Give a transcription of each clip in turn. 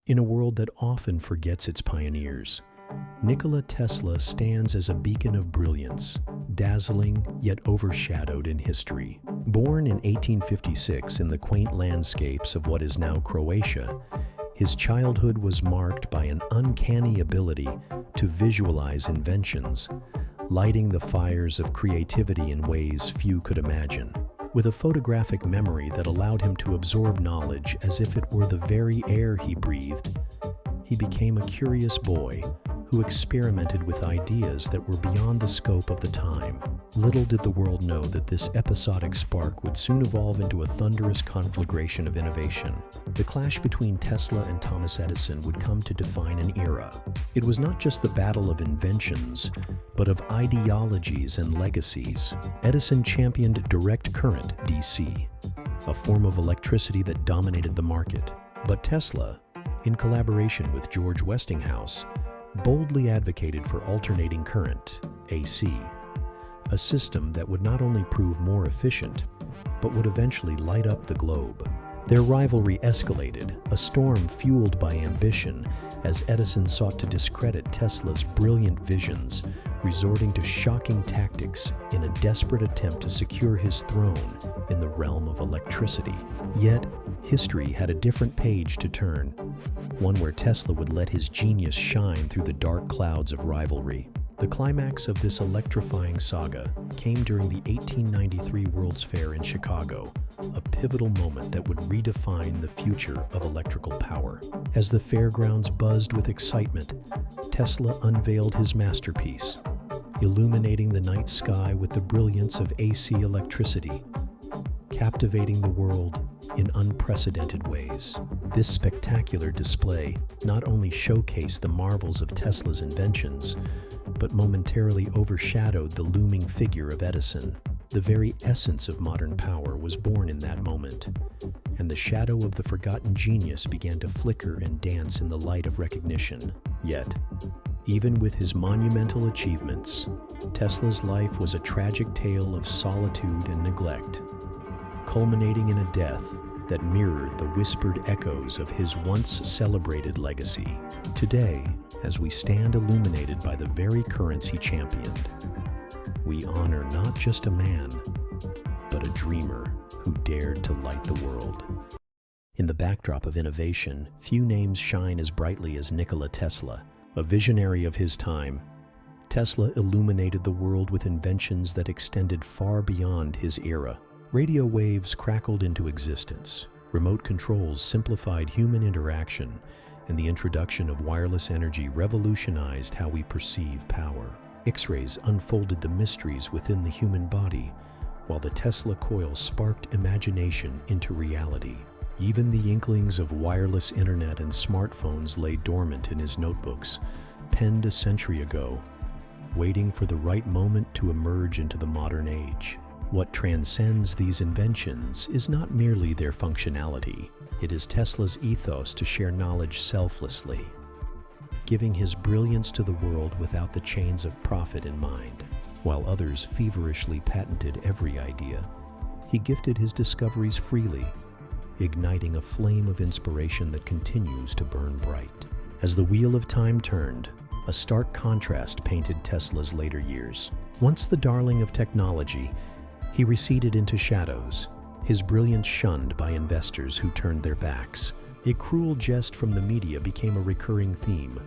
In a world that often forgets its pioneers, Nikola Tesla stands as a beacon of brilliance, dazzling yet overshadowed in history. Born in 1856 in the quaint landscapes of what is now Croatia, his childhood was marked by an uncanny ability to visualize inventions, lighting the fires of creativity in ways few could imagine. With a photographic memory that allowed him to absorb knowledge as if it were the very air he breathed, he became a curious boy who experimented with ideas that were beyond the scope of the time. Little did the world know that this episodic spark would soon evolve into a thunderous conflagration of innovation. The clash between Tesla and Thomas Edison would come to define an era. It was not just the battle of inventions, but of ideologies and legacies. Edison championed direct current, DC, a form of electricity that dominated the market. But Tesla, in collaboration with George Westinghouse, boldly advocated for alternating current, AC, a system that would not only prove more efficient, but would eventually light up the globe. Their rivalry escalated, a storm fueled by ambition, as Edison sought to discredit Tesla's brilliant visions, resorting to shocking tactics in a desperate attempt to secure his throne in the realm of electricity. Yet, history had a different page to turn, one where Tesla would let his genius shine through the dark clouds of rivalry. The climax of this electrifying saga came during the 1893 World's Fair in Chicago, a pivotal moment that would redefine the future of electrical power. As the fairgrounds buzzed with excitement, Tesla unveiled his masterpiece, illuminating the night sky with the brilliance of AC electricity, captivating the world in unprecedented ways. This spectacular display not only showcased the marvels of Tesla's inventions, but momentarily overshadowed the looming figure of Edison. The very essence of modern power was born in that moment, and the shadow of the forgotten genius began to flicker and dance in the light of recognition. Yet, even with his monumental achievements, Tesla's life was a tragic tale of solitude and neglect, culminating in a death that mirrored the whispered echoes of his once celebrated legacy. Today, as we stand illuminated by the very currents he championed, we honor not just a man, but a dreamer who dared to light the world. In the backdrop of innovation, few names shine as brightly as Nikola Tesla. A visionary of his time, Tesla illuminated the world with inventions that extended far beyond his era. Radio waves crackled into existence, remote controls simplified human interaction, and the introduction of wireless energy revolutionized how we perceive power. X-rays unfolded the mysteries within the human body, while the Tesla coil sparked imagination into reality. Even the inklings of wireless internet and smartphones lay dormant in his notebooks, penned a century ago, waiting for the right moment to emerge into the modern age. What transcends these inventions is not merely their functionality. It is Tesla's ethos to share knowledge selflessly, giving his brilliance to the world without the chains of profit in mind. While others feverishly patented every idea, he gifted his discoveries freely, igniting a flame of inspiration that continues to burn bright. As the wheel of time turned, a stark contrast painted Tesla's later years. Once the darling of technology, he receded into shadows, his brilliance shunned by investors who turned their backs. A cruel jest from the media became a recurring theme,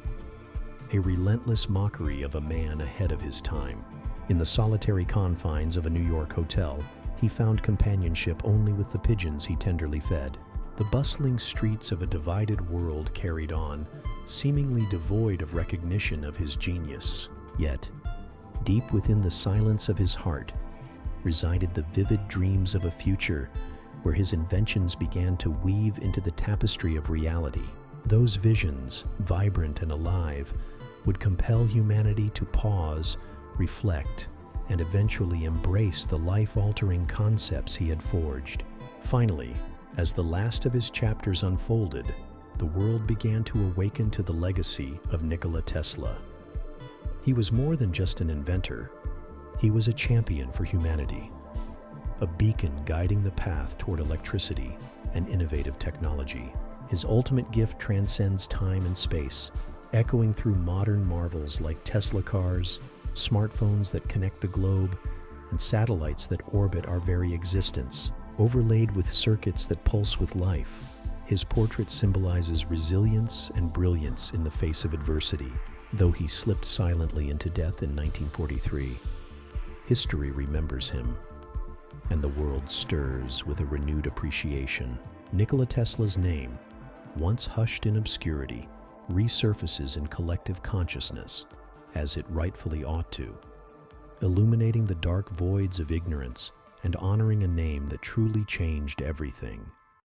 a relentless mockery of a man ahead of his time. In the solitary confines of a New York hotel, he found companionship only with the pigeons he tenderly fed. The bustling streets of a divided world carried on, seemingly devoid of recognition of his genius. Yet, deep within the silence of his heart, resided the vivid dreams of a future where his inventions began to weave into the tapestry of reality. Those visions, vibrant and alive, would compel humanity to pause, reflect, and eventually embrace the life-altering concepts he had forged. Finally, as the last of his chapters unfolded, the world began to awaken to the legacy of Nikola Tesla. He was more than just an inventor. He was a champion for humanity, a beacon guiding the path toward electricity and innovative technology. His ultimate gift transcends time and space, echoing through modern marvels like Tesla cars, smartphones that connect the globe, and satellites that orbit our very existence. Overlaid with circuits that pulse with life, his portrait symbolizes resilience and brilliance in the face of adversity. Though he slipped silently into death in 1943, history remembers him, and the world stirs with a renewed appreciation. Nikola Tesla's name, once hushed in obscurity, resurfaces in collective consciousness, as it rightfully ought to, illuminating the dark voids of ignorance and honoring a name that truly changed everything.